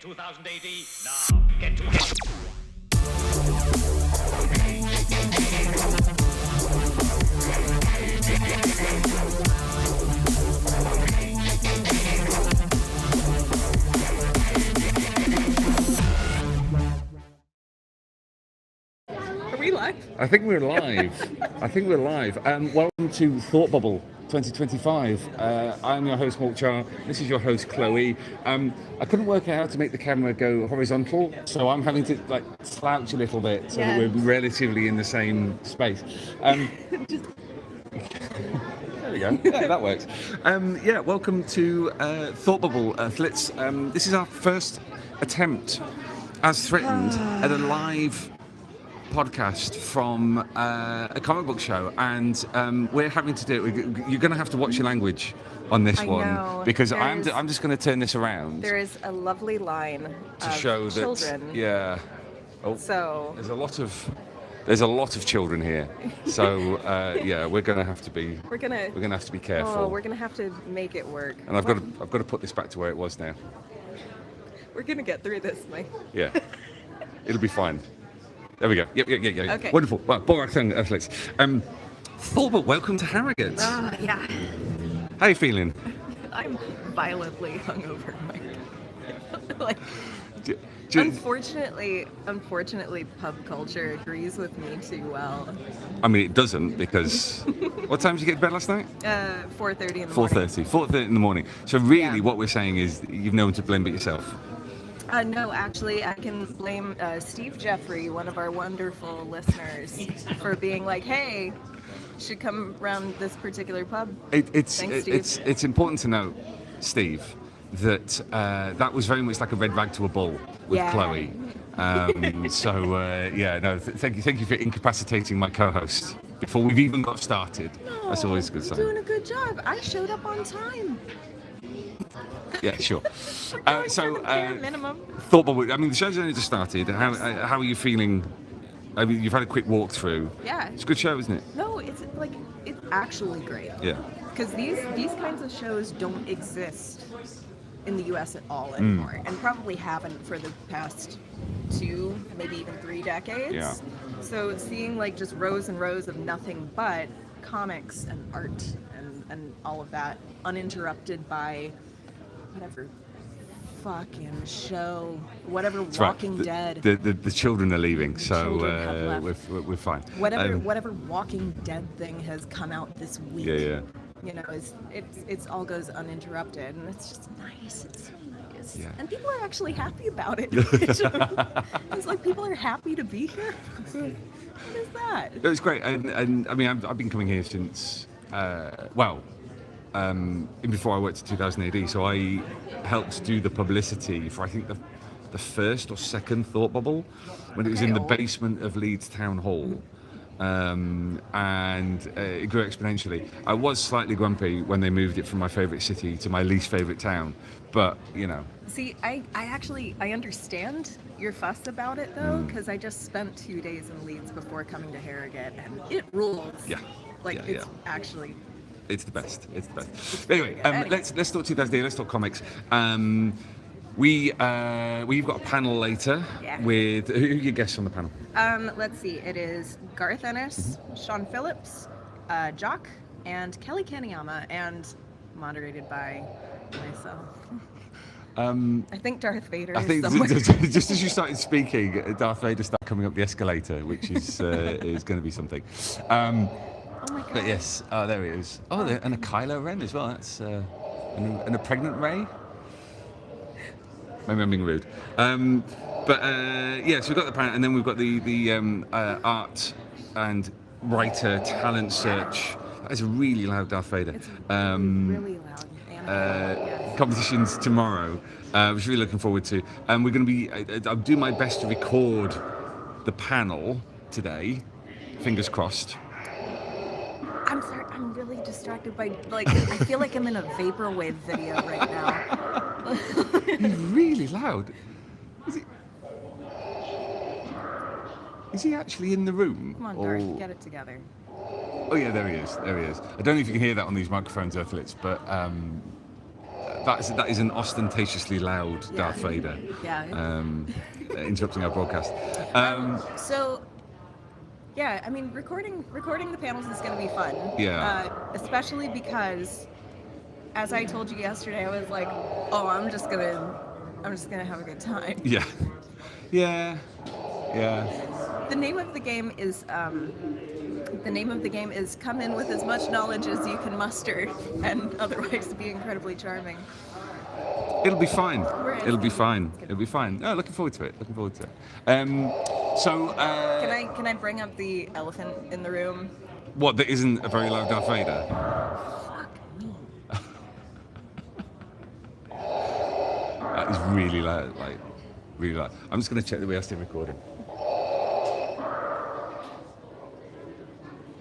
2000 AD. Now, get to it. Are we live? I think we're live. Welcome to Thought Bubble 2025. I'm your host, Molch-R. This is your host, KLO-E. I couldn't work out how to make the camera go horizontal, so I'm having to slouch a little bit so that we're relatively in the same space. There we go. Yeah, that works. Welcome to Thought Bubble, Flitz. This is our first attempt, as threatened, at a live podcast from a comic book show, and we're having to do it. You're going to have to watch your language on this one, because I'm just going to turn this around. There is a lovely line to of show children. that, yeah. Oh, so there's a lot of children here. So we're going to have to be. We're going to have to be careful. Oh, we're going to have to make it work. And I've got to put this back to where it was now. We're going to get through this, Mike. Yeah, it'll be fine. There we go. Yep. Okay. Wonderful. Well, Borat thing, Netflix. Thought, welcome to Harrogate. Yeah. How are you feeling? I'm violently hungover, Mike. Unfortunately, pub culture agrees with me too well. I mean, it doesn't, because what time did you get to bed last night? 4:30 in the morning. 4:30 in the morning. So really, what we're saying is you've no one to blame but yourself. No, actually, I can blame Steve Jeffrey, one of our wonderful listeners, for being like, "Hey, should come around this particular pub." It's important to note, Steve, that that was very much like a red rag to a bull with KLO-E. Thank you for incapacitating my co-host before we've even got started. No, that's always a good sign. You're doing a good job. I showed up on time. Yeah, sure. Bare minimum. Thought Bubble. I mean, the show's only just started. How are you feeling? I mean, you've had a quick walkthrough. Yeah. It's a good show, isn't it? No, it's actually great. Yeah. Because these kinds of shows don't exist in the U.S. at all anymore, and probably haven't for the past 2, maybe even 3 decades. Yeah. So seeing just rows and rows of nothing but comics and art and all of that, uninterrupted by whatever fucking show, whatever That's Walking right. Dead. The children are leaving, so we're fine. Whatever Walking Dead thing has come out this week. Yeah. You know, it's all goes uninterrupted, and it's just nice. It's so nice. Yeah. And people are actually happy about it. It's like people are happy to be here. What is that? It was great, and I mean, I've been coming here since before I worked at 2000 AD, so I helped do the publicity for, I think, the first or second Thought Bubble, when it was in the basement of Leeds Town Hall. And it grew exponentially. I was slightly grumpy when they moved it from my favourite city to my least favourite town, but you know. See, I understand your fuss about it though, because I just spent 2 days in Leeds before coming to Harrogate, and it rules. Yeah. Actually. It's the best. Anyway, let's talk 2000 AD. Let's talk comics. We've got a panel later with who are your guests on the panel? Let's see. It is Garth Ennis, Sean Phillips, Jock, and Kelly Kaneyama, and moderated by myself. I think Darth Vader. I think somewhere. just as you started speaking, Darth Vader started coming up the escalator, which is going to be something. Oh my God. But yes, there he is. And a Kylo Ren as well. That's and a pregnant Rey. Maybe I'm being rude. So we've got the panel, and then we've got the art and writer talent search. That is a really loud Darth Vader. It's really loud. Competitions tomorrow, which we're really looking forward to. And we're going to be. I'll do my best to record the panel today. Fingers crossed. I'm sorry. I'm really distracted by I feel like I'm in a vaporwave video right now. He's really loud. Is he actually in the room? Come on, Garth, get it together. Oh yeah, there he is. I don't know if you can hear that on these microphones, Earthlets, but that is an ostentatiously loud Yeah. Darth Vader. Yeah. Interrupting our broadcast. So, yeah, I mean, recording the panels is going to be fun. Yeah. Especially because, as I told you yesterday, I was like, oh, I'm just gonna have a good time. Yeah. Yeah. Yeah. The name of the game is come in with as much knowledge as you can muster, and otherwise be incredibly charming. It'll be fine. Right. It'll be fine. It'll be fine. No, looking forward to it. Can I bring up the elephant in the room? What? That isn't a very loud Darth Vader. Fuck me. That is really loud. Like, really loud. I'm just going to check that we are still recording.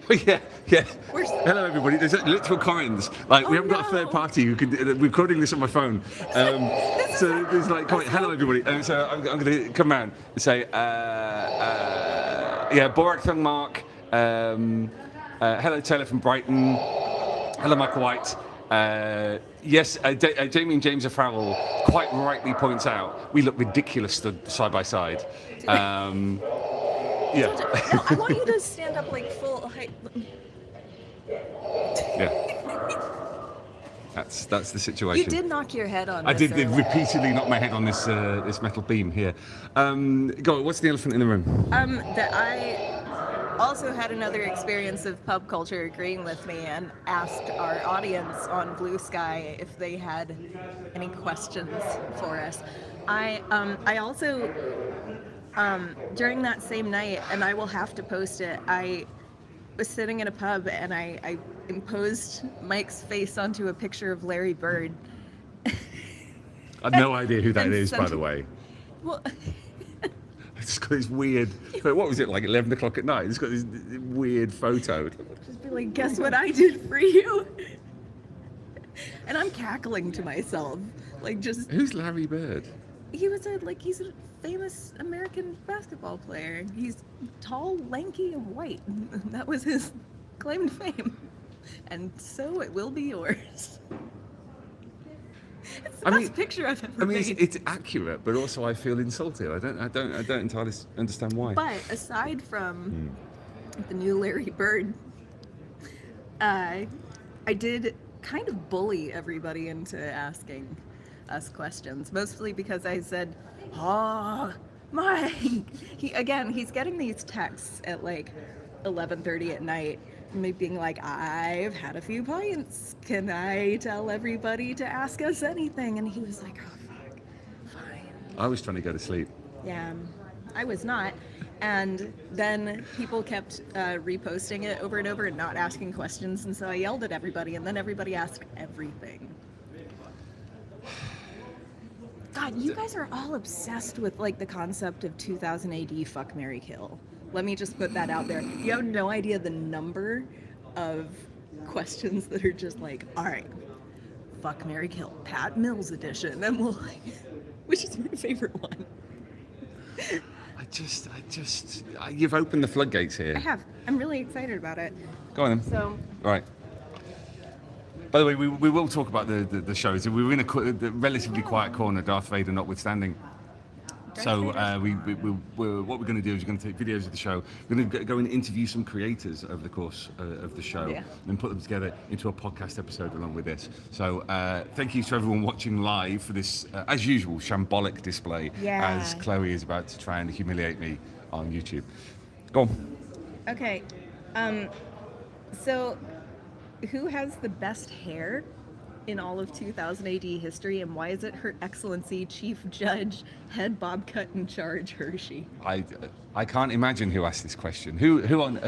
Yeah. Hello, everybody. There's literal comments. Like, we haven't got a third party who could. Recording this on my phone. So there's like comment. Hello, everybody. So I'm going to come around and say, Borak Thung Mark. Hello, Taylor from Brighton. Hello, Michael White. Yes, Jamie and James O'Farrell quite rightly points out we look ridiculous stood side by side. Yeah. No, I want you to stand up like full height. Yeah. That's the situation. You did knock your head on. I this did repeatedly knock my head on this this metal beam here. Go on, what's the elephant in the room? That I also had another experience of pub culture agreeing with me and asked our audience on Blue Sky if they had any questions for us. I also during that same night, and I will have to post it, I was sitting in a pub and I imposed Mike's face onto a picture of Larry Bird. I've no idea who that is, by the way. Well, It's got this weird. What was it, like 11 o'clock at night? It's got this weird photo. just be like, guess what I did for you? And I'm cackling to myself, like just. Who's Larry Bird? He's a famous American basketball player. He's tall, lanky, and white. That was his claim to fame. And so it will be yours. It's the best picture I've ever made. It's accurate, but also I feel insulted. I don't entirely understand why. But aside from the new Larry Bird, I did kind of bully everybody into asking us questions, mostly because I said, "Oh, Mike." He's getting these texts at like 11:30 at night. Me being like, I've had a few pints. Can I tell everybody to ask us anything? And he was like, oh, fuck, fine. I was trying to go to sleep. Yeah, I was not. And then people kept reposting it over and over and not asking questions. And so I yelled at everybody, and then everybody asked everything. God, you guys are all obsessed with like the concept of 2000 AD fuck, marry, kill. Let me just put that out there. You have no idea the number of questions that are just like, all right, fuck, marry, kill, Pat Mills edition, and we'll like, which is my favorite one. You've opened the floodgates here. I have. I'm really excited about it. Go on then. So. Right. By the way, we will talk about the shows. We were in a relatively quiet corner, Darth Vader notwithstanding. So what we're going to do is we're going to take videos of the show. We're going to go and interview some creators over the course of the show and put them together into a podcast episode along with this. So thank you to everyone watching live for this, as usual, shambolic display as Chloe is about to try and humiliate me on YouTube. Go on. Okay. So who has the best hair in all of 2000 AD history, and why is it Her Excellency Chief Judge Head Bobcat in Charge Hershey? I can't imagine who asked this question. Who on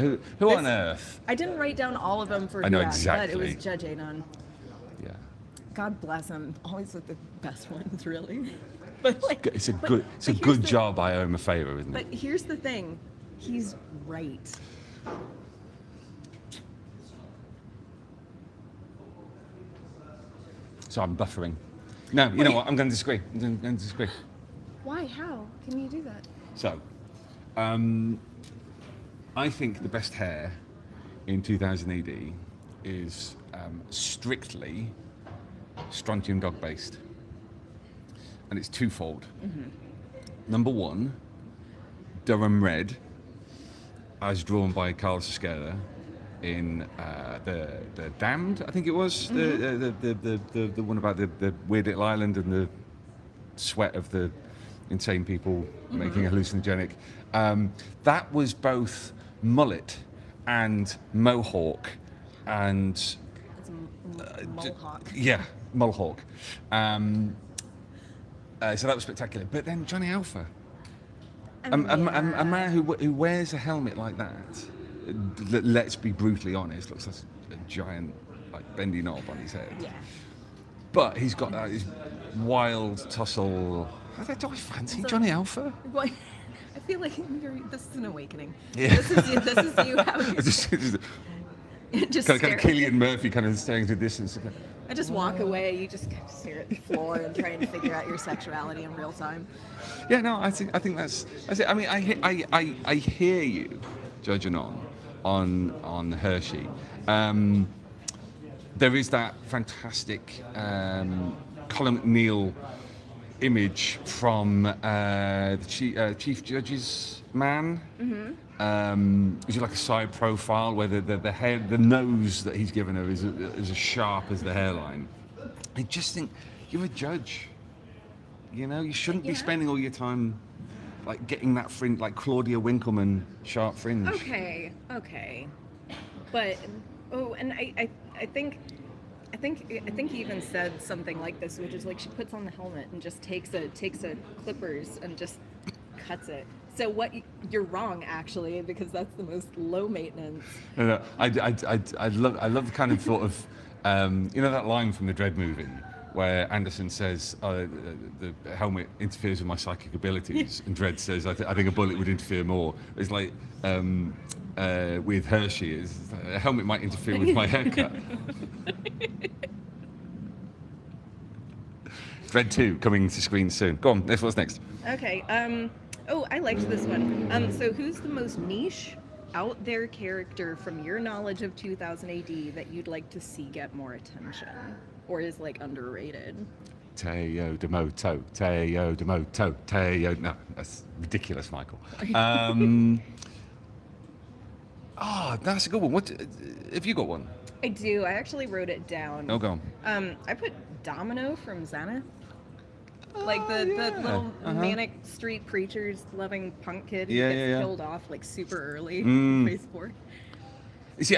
earth? I didn't write down all of them for I know who asked, exactly. but it was Judge Anon. Yeah. God bless him. Always with the best ones, really. But like, It's a good job. I owe him a favor, isn't it? But here's the thing, he's right. So I'm buffering. No, you know what? I'm going to disagree. Why? How can you do that? So, I think the best hair in 2000 AD is strictly strontium dog based, and it's twofold. Mm-hmm. Number one, Durham Red, as drawn by Carl Sosquera in the Damned, I think it was, the one about the weird little island and the sweat of the insane people making it hallucinogenic. That was both mullet and mohawk and It's Molch-R. yeah, mohawk. So that was spectacular. But then Johnny Alpha, a man who wears a helmet like that, let's be brutally honest, looks like a giant like bendy knob on his head. Yeah. But he's got that his wild tussle. Do I fancy Johnny Alpha? Well, I feel like this is an awakening. Yeah. This is you having just kind stare. of Cillian Murphy kind of staring to the distance. I just walk away. You just kind of stare at the floor and try and figure out your sexuality in real time. Yeah, no, I think that's it. I mean, I hear you judging on Hershey. There is that fantastic Colin McNeil image from the Chief Judge's Man. Is like a side profile where the nose that he's given her is as sharp as the hairline. I just think you're a judge. You know, you shouldn't be spending all your time like getting that fringe, like Claudia Winkleman sharp fringe. Okay. But and I think he even said something like this, which is like she puts on the helmet and just takes a clippers and just cuts it. So you're wrong actually, because that's the most low maintenance. No, I love the kind of sort of you know that line from the Dredd movie where Anderson says the helmet interferes with my psychic abilities, and Dredd says I think a bullet would interfere more. It's like with Hershey, a helmet might interfere with my haircut. Dredd 2 coming to screen soon. Go on, what's next? Okay. I liked this one. So who's the most niche, out there character from your knowledge of 2000 AD that you'd like to see get more attention, or is like underrated? Teo Demoto, Teo Demoto, Teo. No, that's ridiculous, Michael. That's a good one. What have you got one? I do. I actually wrote it down. Oh, go on. I put Domino from Zenith. Like the little manic street preachers loving punk kid who gets killed off like super early in phase 4. See,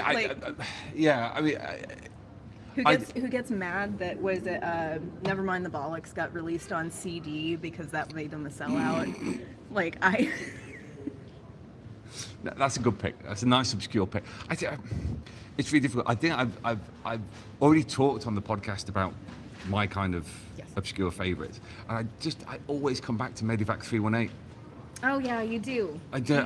Who gets mad that was it Nevermind the Bollocks got released on CD because that made them a sellout. That's a good pick. That's a nice obscure pick. I think it's really difficult. I think I've already talked on the podcast about my kind of obscure favourites, and I always come back to Medivac 318. Oh yeah, you do. I do.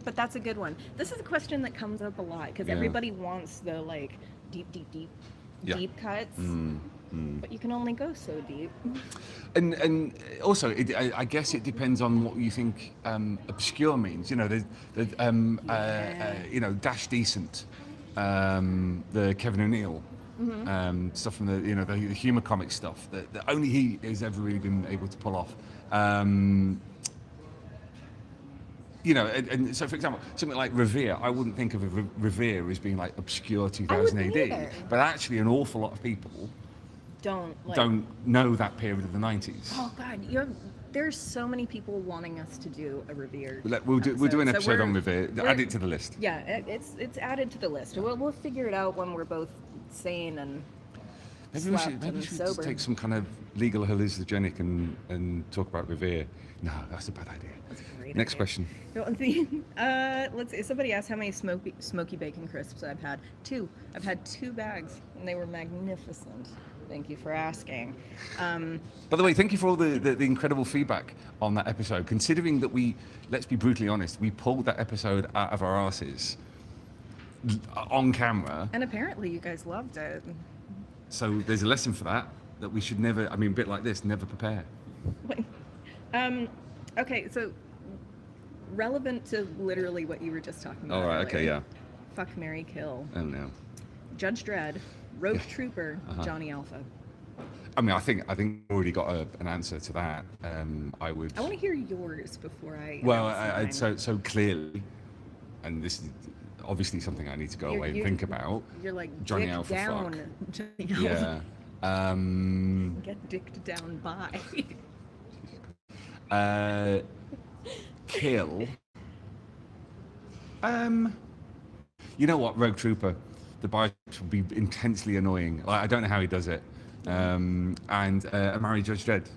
But that's a good one. This is a question that comes up a lot because everybody wants the like deep cuts. But you can only go so deep. And also, I guess it depends on what you think obscure means. You know, you know, Dash Decent, the Kevin O'Neill stuff from the humour comic stuff that only he has ever really been able to pull off. You know, and so for example, something like Revere, I wouldn't think of Revere as being like obscure 2000 AD, but actually an awful lot of people don't know that period of the 90s. Oh God, there's so many people wanting us to do a Revere. We'll do an episode on Revere. Add it to the list. Yeah, it's added to the list. We'll figure it out when we're both sane and maybe we should just take some kind of legal hallucinogenic and talk about Revere. No, that's a bad idea. That's a great Next idea. question. Let's see. Somebody asked how many smoky bacon crisps I've had. 2. I've had 2 bags, and they were magnificent. Thank you for asking. By the way, thank you for all the incredible feedback on that episode. Considering that let's be brutally honest, we pulled that episode out of our asses on camera. And apparently you guys loved it. So there's a lesson for that we should never, a bit like this, never prepare. Okay, so relevant to literally what you were just talking about. All right, earlier. okay, yeah. Fuck, marry, kill. Oh no. Judge Dredd, Rogue Trooper, Johnny Alpha. I mean, I think I've already got an answer to that. I would. I want to hear yours before I. Well, announce mine. so clearly, and this is obviously something I need to go away and think about. You're like Johnny dick Alpha down. fuck. Johnny Alpha. Yeah. Get dicked down by. Kill. You know what, Rogue Trooper, the biceps would be intensely annoying. Like, I don't know how he does it. And Amari Judge Dredd.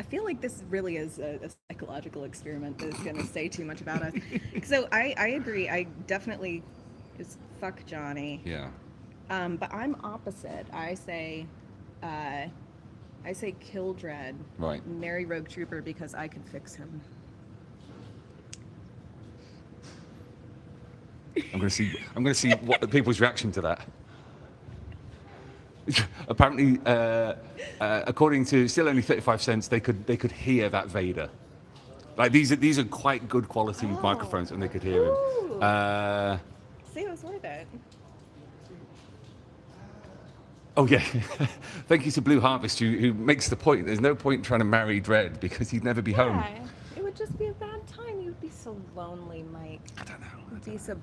I feel like this really is a psychological experiment that's going to say too much about us. So I agree. I definitely is fuck Johnny. Yeah. But I'm opposite. I say kill Dredd. Right. Marry Rogue Trooper because I can fix him. I'm going to see what the people's reaction to that. Apparently, according to still only 35 cents, they could hear that Vader. Like these are quite good quality microphones, and they could hear him. See, it was worth it. Oh yeah, thank you to Blue Harvest who makes the point. There's no point trying to marry Dredd because he'd never be home. It would just be a bad time. You'd be so lonely, Mike. I don't know.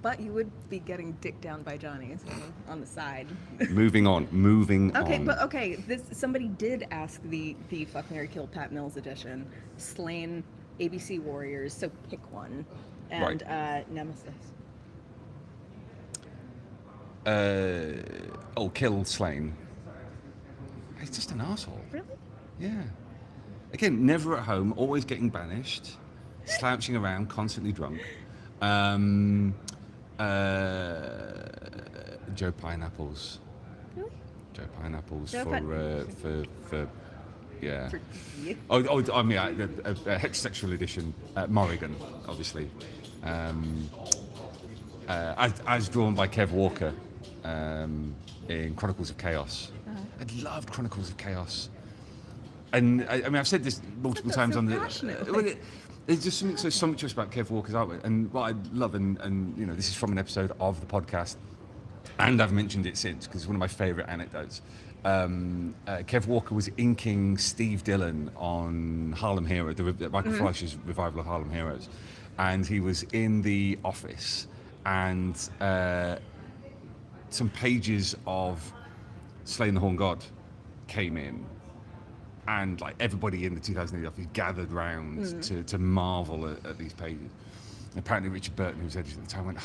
But you would be getting dicked down by Johnny on the side. Moving on. Okay. Somebody did ask the Fuck, Marry, Kill Pat Mills edition. Slain, ABC Warriors. So pick one. And Nemesis. Kill Slain. He's just an asshole. Really? Yeah. Again, never at home, always getting banished, slouching around, constantly drunk. Joe Pineapples. Really? Joe Pineapples Joe for yeah. For you? I mean, a heterosexual edition. Morrigan, obviously. As drawn by Kev Walker in Chronicles of Chaos. I loved Chronicles of Chaos. And I mean, I've said this multiple times on the. There's just something so sumptuous about Kev Walker's artwork, and what I love, and you know, this is from an episode of the podcast, and I've mentioned it since because it's one of my favourite anecdotes. Kev Walker was inking Steve Dillon on Harlem Hero, Michael Fleischer's revival of Harlem Heroes, and he was in the office, and some pages of Slaying the Horn God came in. And like everybody in the 2008 office gathered round to marvel at these pages. And apparently Richard Burton, who was editor at the time, went,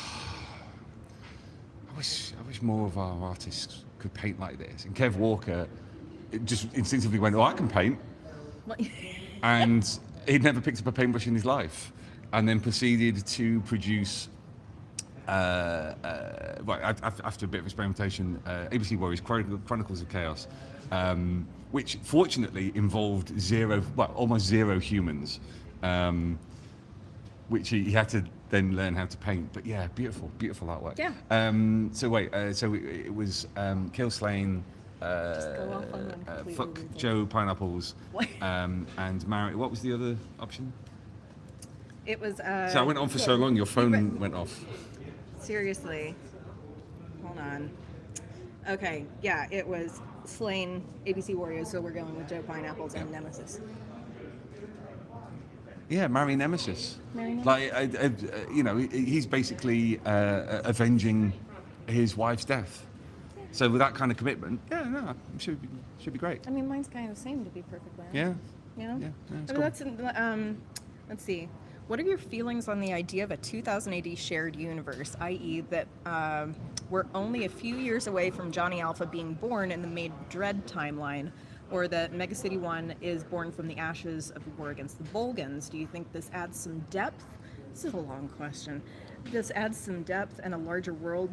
I wish more of our artists could paint like this. And Kev Walker just instinctively went, I can paint. And he'd never picked up a paintbrush in his life. And then proceeded to produce, after a bit of experimentation, ABC Warriors Chronicles of Chaos. Which fortunately involved almost zero humans, which he had to then learn how to paint. But yeah, beautiful artwork. Yeah. So it was Kill Slain, Fuck Joe Pineapples, and Marry. What was the other option? It was. So I went on for so long, your phone went off. Seriously. Hold on. Okay, yeah, it was Slain, ABC Warriors, so we're going with Joe Pineapples and Nemesis. Yeah, marry Nemesis. Marry Nemesis. Like, he's basically avenging his wife's death. So with that kind of commitment, should be great. I mean, mine's kind of the same, to be perfectly honest. Yeah. You know? Yeah, it's cool. Let's see. What are your feelings on the idea of a 2000 AD shared universe, i.e. that we're only a few years away from Johnny Alpha being born in the Made Dread timeline, or that Mega City 1 is born from the ashes of the war against the Volgans? Do you think this adds some depth? This is a long question. This adds some depth and a larger world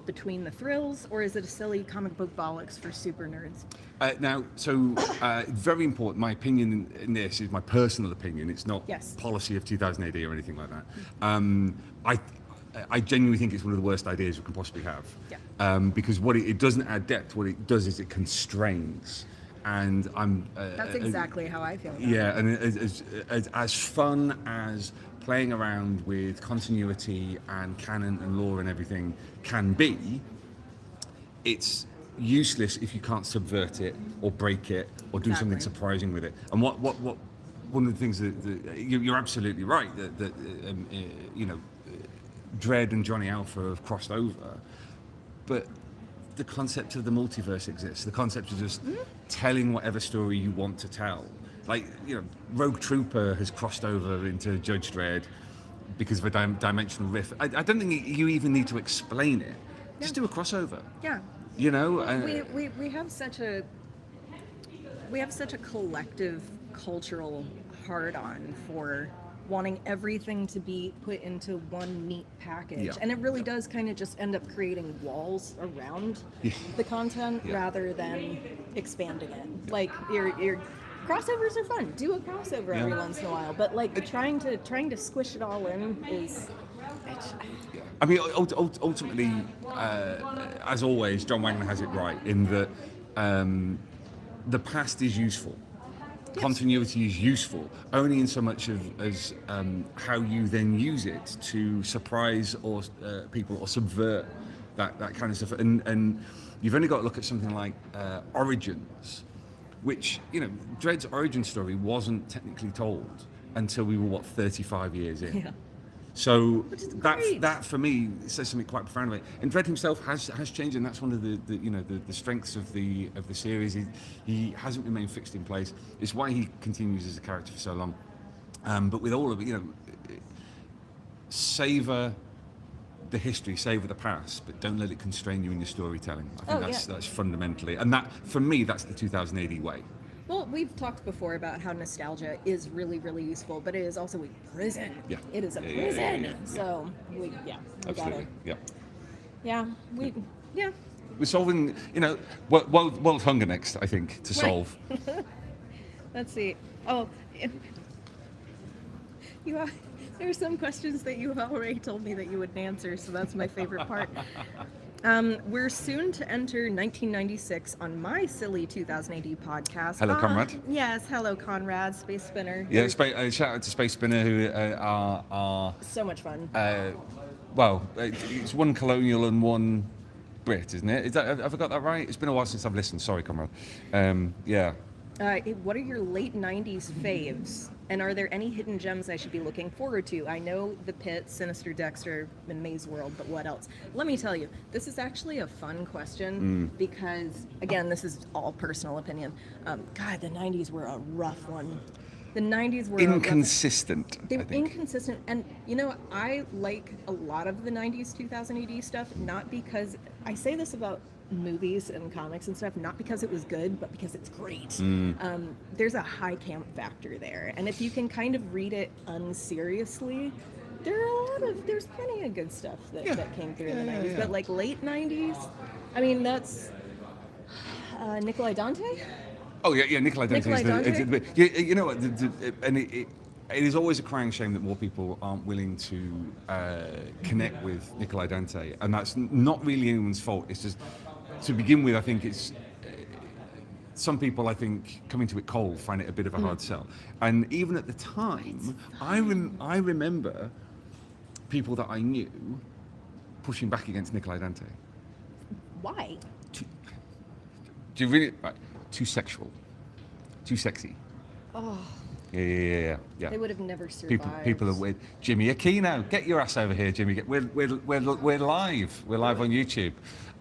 between the thrills, or is it a silly comic book bollocks for super nerds? Very important. My opinion in this is my personal opinion. It's not Yes. policy of 2000 AD or anything like that. I genuinely think it's one of the worst ideas we can possibly have. Yeah. Because what it doesn't add depth. What it does is it constrains. And I'm. That's exactly how I feel about it. And as fun as playing around with continuity and canon and lore and everything can be, it's useless if you can't subvert it or break it or do something surprising with it. And what one of the things that you're absolutely right that Dredd and Johnny Alpha have crossed over, but the concept of the multiverse exists. The concept of just telling whatever story you want to tell. Like, Rogue Trooper has crossed over into Judge Dredd because of a dimensional rift. I don't think you even need to explain it. Just do a crossover. Yeah. We have such a collective cultural hard-on for wanting everything to be put into one neat package, and it really does kind of just end up creating walls around the content rather than expanding it. Like your crossovers are fun. Do a crossover every once in a while, but like trying to squish it all in is. I mean, ultimately, as always, John Wagner has it right in that the past is useful. Yes. Continuity is useful only in so much as how you then use it to surprise or people or subvert that kind of stuff. And you've only got to look at something like Origins, which, Dredd's origin story wasn't technically told until we were 35 years in. Yeah. So that for me says something quite profound about it. And Dredd himself has changed, and that's one of the strengths of the series. He hasn't remained fixed in place. It's why he continues as a character for so long. But with all of it, savor the history, savor the past, but don't let it constrain you in your storytelling. I think that's fundamentally, and that for me that's the 2000 AD way. Well, we've talked before about how nostalgia is really, really useful, but it is also a prison. Yeah. It is a prison. So, we absolutely. We're solving, world hunger next, I think, to solve. Let's see. Oh, there's some questions that you have already told me that you wouldn't answer, so that's my favorite part. We're soon to enter 1996 on my silly 2000 AD podcast. Hello, Conrad. Yes, hello, Conrad, Space Spinner. Yeah, shout out to Space Spinner, who are so much fun. It's one colonial and one Brit, isn't it? Have I got that right? It's been a while since I've listened. Sorry, Conrad. What are your late 90s faves? And are there any hidden gems I should be looking forward to? I know The Pit, Sinister Dexter, and Maze World, but what else? Let me tell you, this is actually a fun question because, again, this is all personal opinion. God, the 90s were a rough one. The 90s were inconsistent. They were inconsistent, and I like a lot of the 90s 2000 AD stuff, not because I say this about movies and comics and stuff, not because it was good, but because it's great. There's a high camp factor there, and if you can kind of read it unseriously, there's plenty of good stuff that came through in the 90s. But like late 90s, I mean, that's Nikolai Dante. Oh yeah, Nikolai Dante. You know what? It is always a crying shame that more people aren't willing to connect with Nikolai Dante, and that's not really anyone's fault. It's just, to begin with, I think it's some people, I think, coming to it cold find it a bit of a hard sell. And even at the time, I remember people that I knew pushing back against Nikolai Dante. Why? Do you really? Right, too sexual, too sexy. Oh. Yeah. They would have never survived. People are with Jimmy Aquino. Get your ass over here, Jimmy. We're live. We're live on YouTube.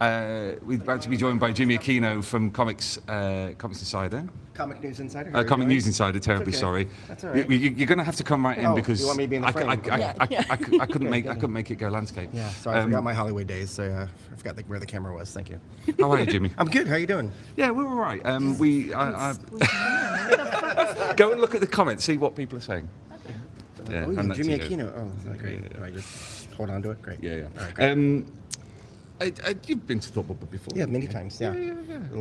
We're about to be joined by Jimmy Aquino from Comics Insider. Comic News Insider. Comic News Insider. Terribly sorry. That's all right. You're going to have to come right in because you want me to be in the frame? I couldn't make it go landscape. Yeah. Sorry, I forgot my Hollywood days. So I forgot where the camera was. Thank you. How are you, Jimmy? I'm good. How are you doing? Yeah, we're all right. Go and look at the comments. See what people are saying. Yeah, Jimmy Aquino. Oh, great. Do I just hold on to it? Great. Yeah. All right, you've been to Thought Bubble before? Yeah, many times. Yeah.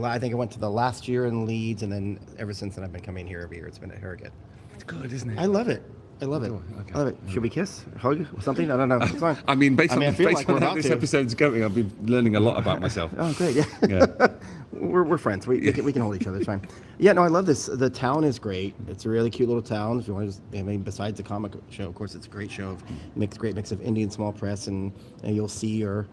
I think I went to the last year in Leeds, and then ever since then I've been coming here every year. It's been at Harrogate. It's good, isn't it? I love it. Okay. I love it. Should we kiss? Hug? Something? I don't know. It's fine. Based on how this episode's going, I've been learning a lot about myself. Oh, great. Yeah. we're friends. We can hold each other. It's fine. Yeah, no, I love this. The town is great. It's a really cute little town. If you want to, besides the comic show, of course, it's a great show of great mix of indie and small press, and you'll see your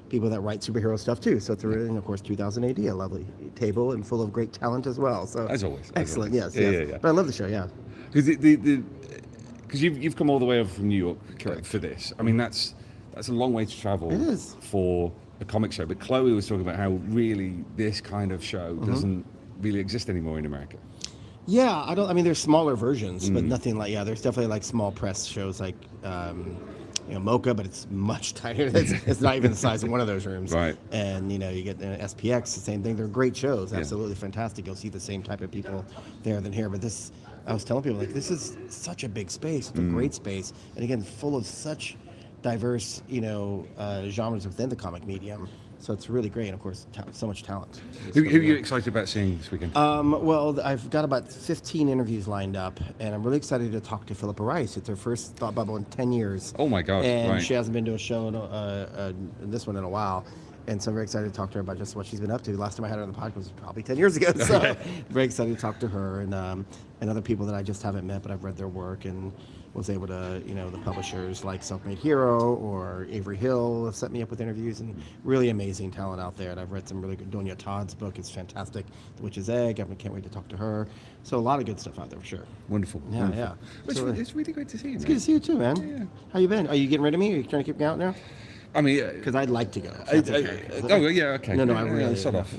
people that write superhero stuff too. So it's a really, and of course, 2000 AD, a lovely table and full of great talent as well. So as always, excellent. Yes. Yeah. But I love the show. Yeah. Because you've come all the way over from New York for this. I mean, that's a long way to travel for a comic show. But Chloe was talking about how really this kind of show doesn't really exist anymore in America. Yeah, I mean, there's smaller versions, but nothing like, there's definitely like small press shows like, Mocha, but it's much tighter. It's not even the size of one of those rooms. Right. And, you get SPX, the same thing. They're great shows, absolutely fantastic. You'll see the same type of people there than here. But I was telling people, like, this is such a big space, it's a great space. And again, full of such diverse, genres within the comic medium. So it's really great, and of course, so much talent. Who are you excited about seeing this weekend? Well, I've got about 15 interviews lined up, and I'm really excited to talk to Philippa Rice. It's her first Thought Bubble in 10 years. Oh my God! And she hasn't been to a show this one in a while. And so I'm very excited to talk to her about just what she's been up to. Last time I had her on the podcast was probably 10 years ago. So very excited to talk to her and other people that I just haven't met, but I've read their work and was able to, the publishers like Self-Made Hero or Avery Hill have set me up with interviews, and really amazing talent out there. And I've read some really good. Donia Todd's book is fantastic. The Witch's Egg. I can't wait to talk to her. So a lot of good stuff out there for sure. Wonderful. Yeah, wonderful. yeah. It's really great to see you. It's good to see you too, man. Yeah. How you been? Are you getting rid of me? Are you trying to keep me out now? I mean, because I'd like to go. Okay. No, I really. Sort off.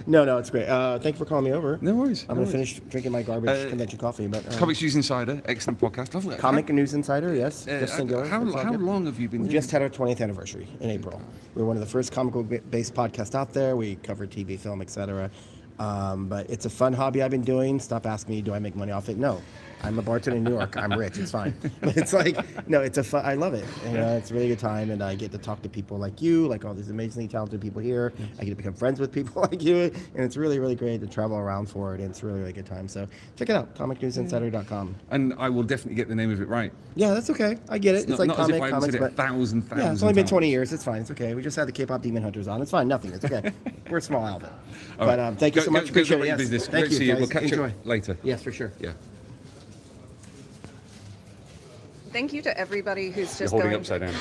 No, it's great. Thank you for calling me over. No worries. I'm gonna finish drinking my garbage convention coffee. But Comics News Insider, excellent podcast. Lovely. Comic News Insider, yes. Just singular. How long have you been? We just had our 20th anniversary in April. We were one of the first comic-based podcasts out there. We covered TV, film, etc. But it's a fun hobby I've been doing. Stop asking me, do I make money off it? No. I'm a bartender in New York. I'm rich. It's fine. But it's like, no, it's a fun. I love it. It's a really good time, and I get to talk to people like you, like all these amazingly talented people here. I get to become friends with people like you, and it's really, really great to travel around for it. And it's really, really good time. So check it out, comicnewsinsider.com. And I will definitely get the name of it right. Yeah, that's okay. I get it. It's like not comics, as if I said it but 1,000 yeah, it's only been 20 years. It's fine. It's okay. We just had the K-pop Demon Hunters on. It's fine. Nothing. It's okay. We're a small outfit. But thank you so much. Appreciate it. Yes. Business. Thank you. See you. Guys. We'll catch Enjoy. up later. Yes, for sure. Yeah. Thank you to everybody who's just You're holding going upside down.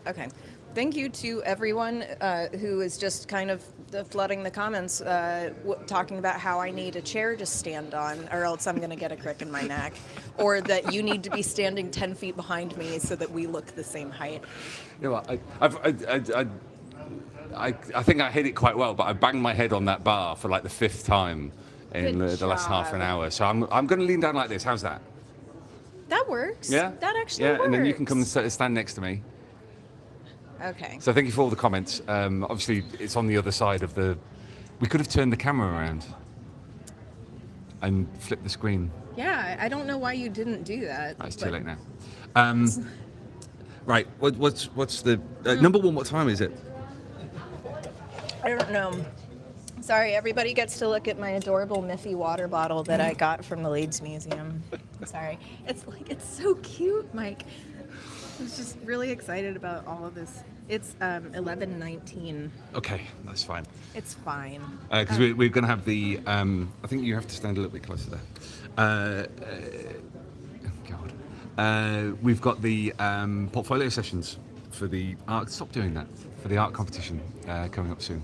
Okay. Thank you to everyone who is just kind of flooding the comments, talking about how I need a chair to stand on, or else I'm going to get a crick in my neck, or that you need to be standing 10 feet behind me so that we look the same height. You know what? I think I hit it quite well, but I banged my head on that bar for like the 5th time in the last half an hour. So I'm going to lean down like this. How's that? That works. Yeah? That actually works. Yeah, and then you can come and stand next to me. Okay. So thank you for all the comments. Obviously, it's on the other side of the... We could have turned the camera around and flipped the screen. Yeah, I don't know why you didn't do that. It's too late now. Right, what's the... number one, what time is it? I don't know. Sorry, everybody gets to look at my adorable Miffy water bottle that I got from the Leeds Museum. Sorry. It's so cute, Mike. I was just really excited about all of this. It's 11:19. Okay, that's fine. It's fine. Because we're going to have the... I think you have to stand a little bit closer there. We've got the portfolio sessions for the art... Stop doing that. For the art competition coming up soon.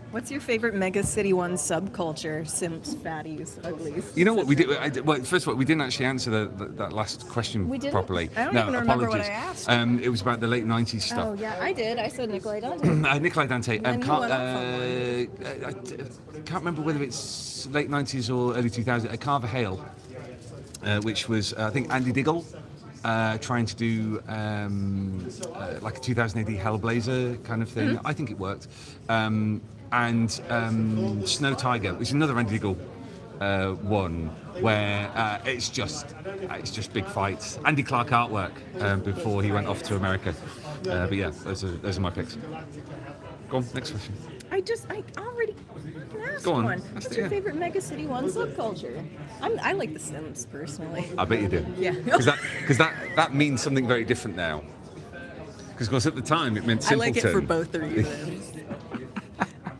What's your favorite Mega City 1 subculture? Simps, fatties, uglies. You know what we did? Well, first of all, we didn't actually answer that last question properly. I don't even remember what I asked. It was about the late 90s stuff. Oh yeah, I did. I said Nikolai Dante. Nikolai Dante. And you went off on I can't remember whether it's late 90s or early 2000s. Carver Hale, which was I think Andy Diggle. Trying to do like a 2000 AD Hellblazer kind of thing. I think it worked. And Snow Tiger, which is another Andy Diggle one, where it's just big fights. Andy Clark artwork before he went off to America. But yeah, those are my picks. Go on, next question. I already asked Go on. one. What's your favorite Mega City 1 subculture? I like The Sims personally. I bet you do. Yeah. Because that means something very different now. Because of course at the time it meant I like it simpleton. for both the reasons.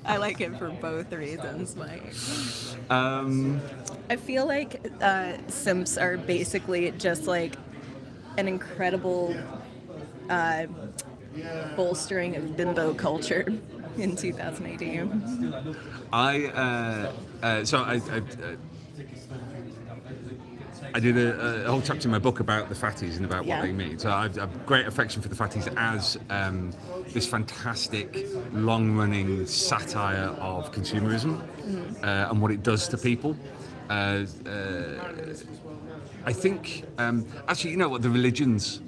I like it for both reasons, Mike. I feel like simps are basically just like an incredible bolstering of bimbo culture in 2000 I did a whole chapter in my book about the fatties and about what Yeah. they mean. So I've a great affection for the fatties as this fantastic, long-running satire of consumerism and what it does to people. I think, actually, you know what, the religions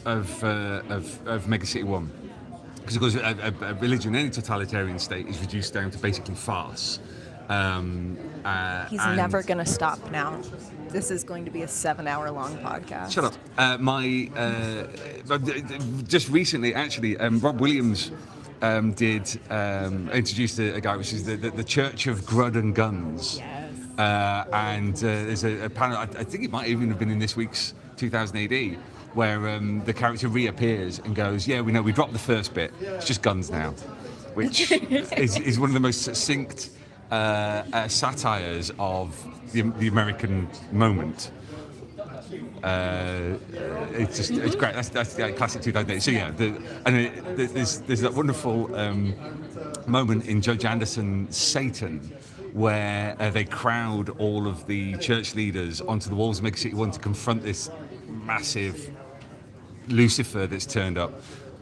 of Megacity One, because of course a religion in any totalitarian state is reduced down to basically farce. He's and- never going to stop now. This is going to be a 7-hour-long podcast. Shut up. Just recently, actually, Rob Williams introduced a guy, which is the Church of Grud and Guns. Yes. And there's a panel, I think it might even have been in this week's 2000 AD, where the character reappears and goes, yeah, we know, we dropped the first bit, it's just guns now, which is one of the most succinct satires of the American moment. It's great. That's the classic 2008. So yeah, there's that wonderful moment in Judge Anderson's Satan, where they crowd all of the church leaders onto the walls of Megacity One to confront this massive Lucifer that's turned up.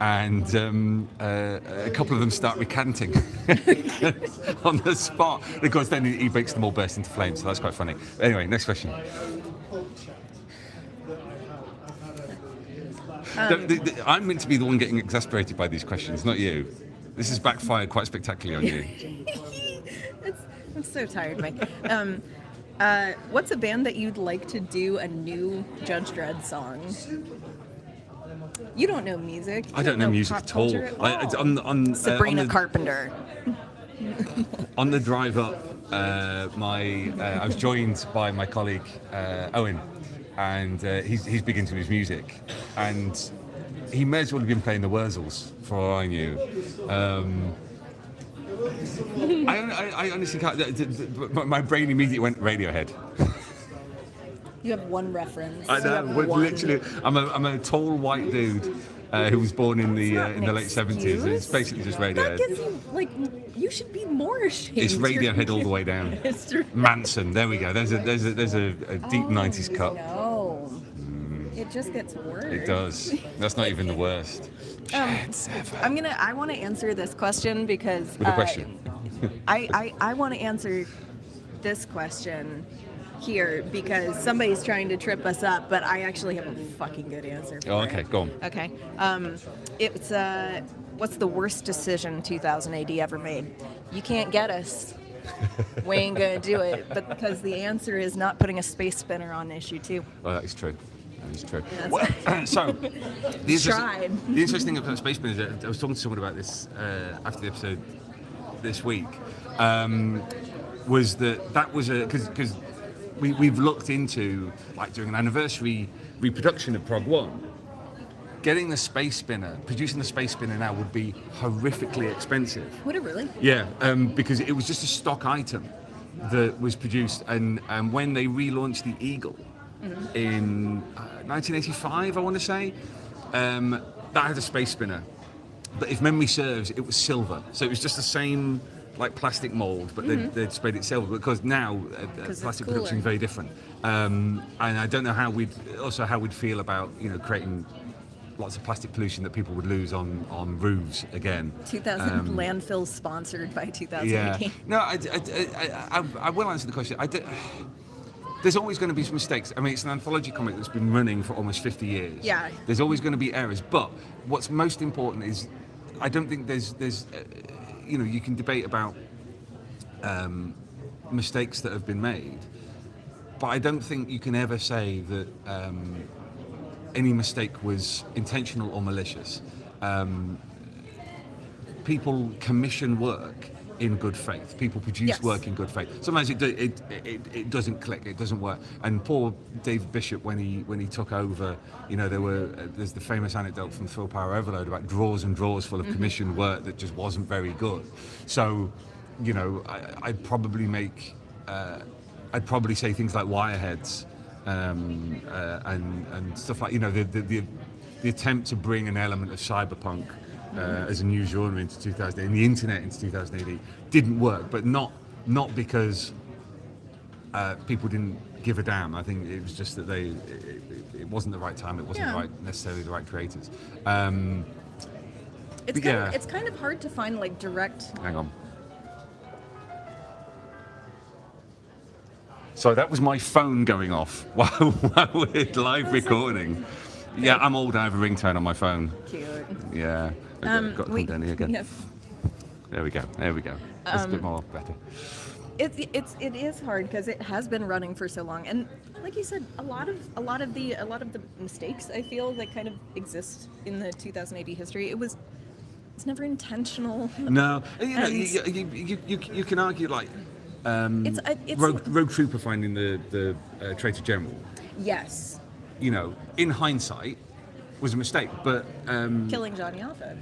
And a couple of them start recanting on the spot. Of course, then he makes them all burst into flames, so that's quite funny. Anyway, next question. I'm meant to be the one getting exasperated by these questions, not you. This has backfired quite spectacularly on you. I'm so tired, Mike. What's a band that you'd like to do a new Judge Dredd song? You don't know music. I don't know music pop at all. culture on Sabrina the, Carpenter. On the drive up, I was joined by my colleague Owen, and he's big into his music, and he may as well have been playing the Wurzels for all I knew. I honestly can't. My brain immediately went Radiohead. You have one reference. I You know, have but one. literally, I'm a tall white dude who was born in the late '70s. It's basically just That Radiohead. gives you, like, you should be more ashamed. It's Radiohead all the way down. History. Manson, there we go. There's a deep '90s cut. No, it just gets worse. It does. That's not even the worst. I want to answer this question because With a question. I want to answer this question here because somebody's trying to trip us up, but I actually have a fucking good answer for Oh, okay, it. go on. Okay. It's what's the worst decision 2000 AD ever made? You can't get us. We ain't gonna do it, but because the answer is not putting a space spinner on issue 2. Oh, that is true. That is true. Yes. Well, so, the Tried. interesting thing about Space Spin is that I was talking to someone about this after the episode this week, was that was because we've looked into, like, doing an anniversary reproduction of Prog 1. Getting the space spinner, producing the space spinner now would be horrifically expensive. Would it really? Yeah, because it was just a stock item that was produced, and when they relaunched the Eagle in 1985, I want to say, that had a space spinner. But if memory serves, it was silver, so it was just the same, like, plastic mold, but they'd sprayed it silver, because now it's plastic cooler. production is very different. And I don't know how we'd feel about, creating lots of plastic pollution that people would lose on roofs again. 2000 landfills sponsored by 2018. Yeah. No, I will answer the question. There's always going to be some mistakes. I mean, it's an anthology comic that's been running for almost 50 years. Yeah. There's always going to be errors, but what's most important is, I don't think there's you can debate about mistakes that have been made, but I don't think you can ever say that any mistake was intentional or malicious. People commission work in good faith. People produce Yes. work in good faith. Sometimes it doesn't click, it doesn't work. And poor David Bishop, when he took over, there's the famous anecdote from Thrill Power Overload about drawers and drawers full of commissioned work that just wasn't very good. So, I'd probably say things like Wireheads and stuff like the attempt to bring an element of cyberpunk as a new genre into 2000 and the internet into 2080 didn't work, but not because people didn't give a damn. I think it was just that it wasn't the right time. It wasn't necessarily the right creators. It's kind of hard to find like direct. Hang on. So that was my phone going off while we're live recording. Yeah, I'm old. I have a ringtone on my phone. Cute. Yeah. Got to come down here again. Yes. There we go. That's a bit more better. It is hard because it has been running for so long, and like you said, a lot of the mistakes I feel that kind of exist in the 2080 history. It's never intentional. No, you can argue like it's Rogue Trooper finding the Traitor General. Yes. In hindsight, was a mistake, but Killing Johnny Alpha.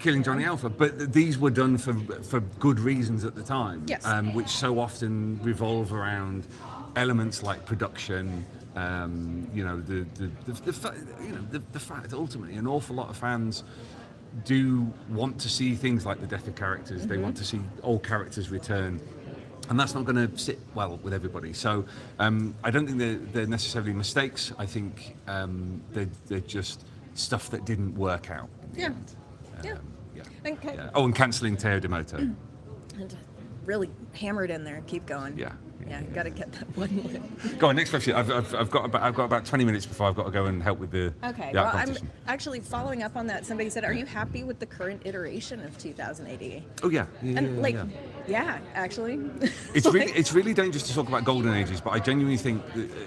Killing Johnny Alpha, but these were done for good reasons at the time. Yes. Which so often revolve around elements like production. The fact ultimately an awful lot of fans do want to see things like the death of characters. They want to see old characters return. And that's not going to sit well with everybody. So I don't think they're necessarily mistakes. I think they're just stuff that didn't work out. Yeah. Yeah. Okay. Yeah. Oh, and cancelling Teo Demoto. And really hammered in there. Keep going. Yeah. Got to get that one win. Go on, next question. I've got about 20 minutes before I've got to go and help with the Okay. the art Well, I'm competition. actually following up on that. Somebody said, "Are you happy with the current iteration of 2080?" Oh yeah. Yeah, actually. It's really dangerous to talk about golden ages, but I genuinely think,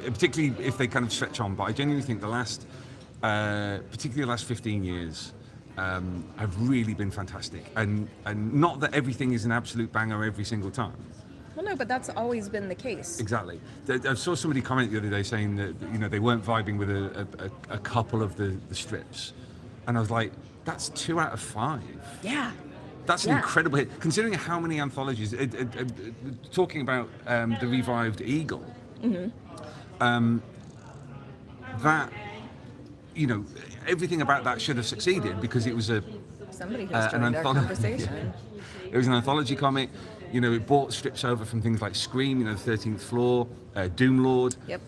particularly if they kind of stretch on, but I genuinely think particularly the last 15 years, have really been fantastic. And not that everything is an absolute banger every single time. Well, no, but that's always been the case. Exactly. I saw somebody comment the other day saying that they weren't vibing with a couple of the strips, and I was like, that's 2 out of 5. Yeah. That's an incredible hit, considering how many anthologies. Talking about the revived Eagle, that everything about that should have succeeded because it was Somebody has joined our conversation. It was an anthology comic. It brought strips over from things like Scream, the 13th Floor, Doom Lord. Yep.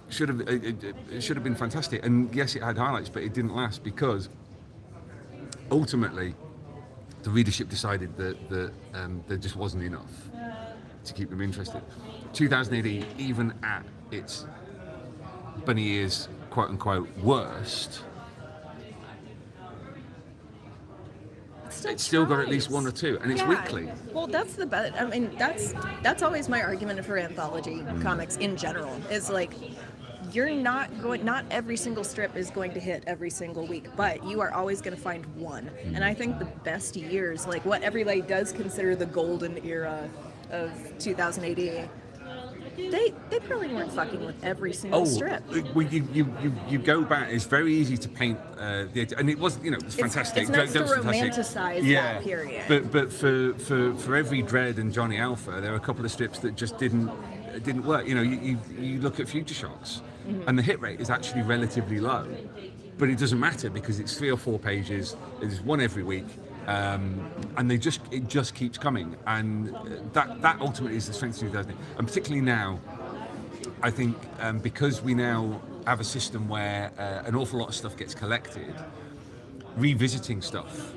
It should have been fantastic. And yes, it had highlights, but it didn't last because ultimately the readership decided that there just wasn't enough to keep them interested. 2080, even at its bunny ears, quote unquote, worst, it's still got at least 1 or 2, and it's weekly. Well, that's the best. I mean, that's always my argument for anthology comics in general. Is like, you're not every single strip is going to hit every single week, but you are always going to find one. And I think the best years, like what everybody does consider the golden era of 2080, they probably weren't fucking with every single strip. Well, you go back. It's very easy to paint and it was it's fantastic. It's nice to romanticize that period. But for every Dredd and Johnny Alpha, there are a couple of strips that just didn't work. You look at Future Shocks, and the hit rate is actually relatively low, but it doesn't matter because it's 3 or 4 pages. There's one every week. And it just keeps coming, and that ultimately is the strength of 2000. And particularly now, I think because we now have a system where an awful lot of stuff gets collected, revisiting stuff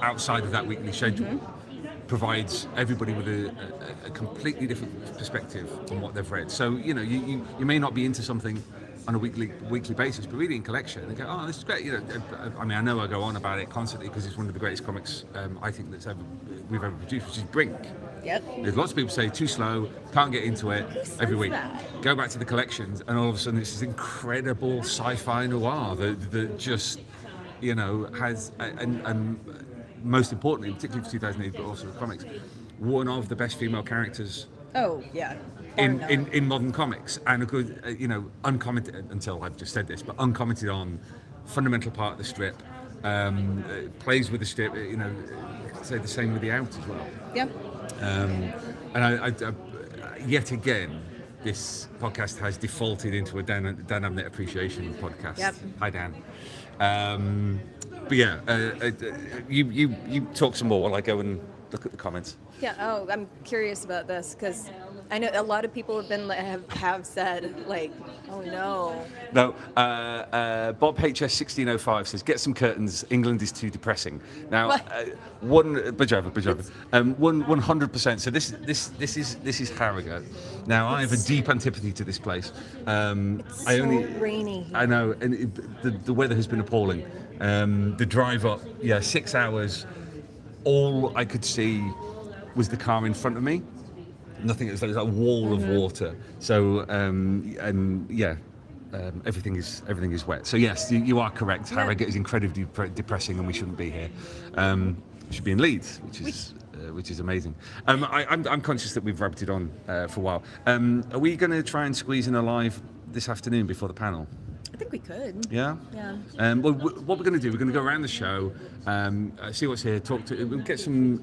outside of that weekly schedule provides everybody with a completely different perspective on what they've read. So you may not be into something on a weekly basis, but reading collection and go, oh, this is great. I mean, I know I go on about it constantly because it's one of the greatest comics I think we've ever produced, which is Brink. Yep. There's lots of people say too slow, can't get into it every week. That? Go back to the collections, and all of a sudden it's this incredible sci-fi noir that just has and most importantly, particularly for 2008, but also for comics, one of the best female characters Oh yeah. Bar none. in modern comics, and a good, uncommented, until I've just said this, but uncommented on, fundamental part of the strip, plays with the strip, say the same with the out as well. Yep. And I yet again, this podcast has defaulted into a Dan Abnett appreciation podcast. Yep. Hi, Dan. But yeah, you talk some more while I go and look at the comments. Yeah. Oh, I'm curious about this because I know a lot of people have said like, oh no. No, Bob HS 1605 says, "Get some curtains. England is too depressing." Now, one 100%. So this is Harrogate. Now, I have a deep antipathy to this place. It's so rainy. I know, and the weather has been appalling. The drive up, 6 hours. All I could see was the car in front of me. Nothing. It was like a wall of water. So everything is wet. So yes, you are correct. Harrogate is incredibly depressing, and we shouldn't be here. We should be in Leeds, which is amazing. I'm conscious that we've rabbited on for a while. Are we going to try and squeeze in a live this afternoon before the panel? I think we could. Yeah. Yeah. Well, what we're going to do, we're going to go around the show, see what's here, we'll get some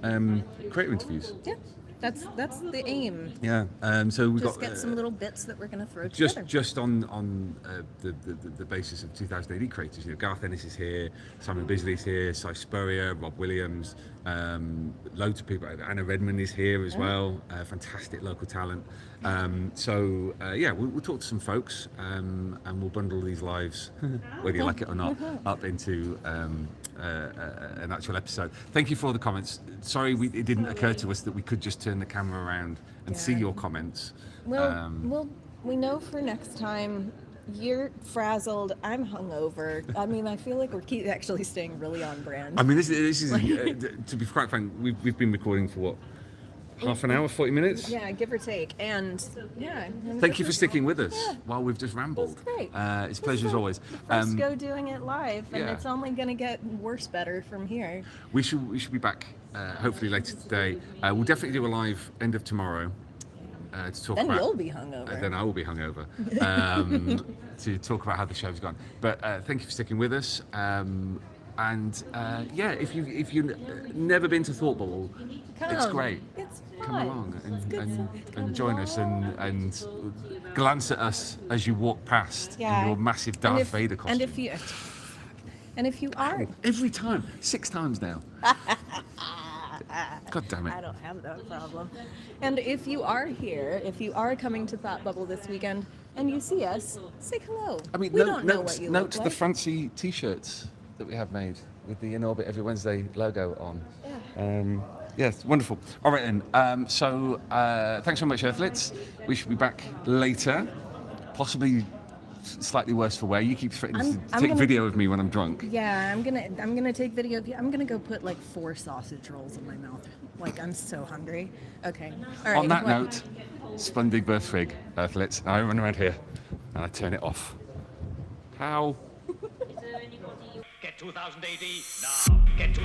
creator interviews. Yeah. That's the aim. Yeah. So we've Just got get some little bits that we're going to throw just together. just on the basis of 2000 AD creators. Garth Ennis is here, Simon Bisley's here, Si Spurrier, Rob Williams, loads of people. Anna Redmond is here as well. Fantastic local talent. We'll talk to some folks, and we'll bundle these lives, whether you like it or not, up into an actual episode. Thank you for all the comments. Sorry, it didn't occur to us that we could just turn the camera around and see your comments. Well, we know for next time. You're frazzled. I'm hungover. I mean, I feel like we're actually staying really on brand. I mean, this is to be quite frank, we've been recording for what? Half an hour, 40 minutes? Yeah, give or take. And thank you for sticking with us while we've just rambled. That's great. It's a pleasure as always. First go doing it live, and yeah. it's only going to get better from here. We should be back hopefully later today. We'll definitely do a live end of tomorrow to talk Then about. you'll be hungover. Then I will be hungover to talk about how the show's gone. But thank you for sticking with us. If you've never been to Thought Bubble, it's great. It's fun. Come along It's and join us and glance at us as you walk past in your massive Darth Vader costume. And if you are Every time, 6 times now. God damn it. I don't have that problem. And if you are here, if you are coming to Thought Bubble this weekend and you see us, say hello. I mean, we don't know what you look note the like. fancy T-shirts that we have made with the In Orbit Every Wednesday logo on. Yeah. Yes, wonderful. All right then. Thanks so much, Earthlets. We should be back later, possibly slightly worse for wear. You keep threatening to take video of me when I'm drunk. Yeah, I'm gonna take video of you. I'm gonna go put like 4 sausage rolls in my mouth. Like I'm so hungry. Okay. All right. On that note, Splendid Birth Frig, Earthlets. I run around here and I turn it off. How? Get 2000 AD now. Get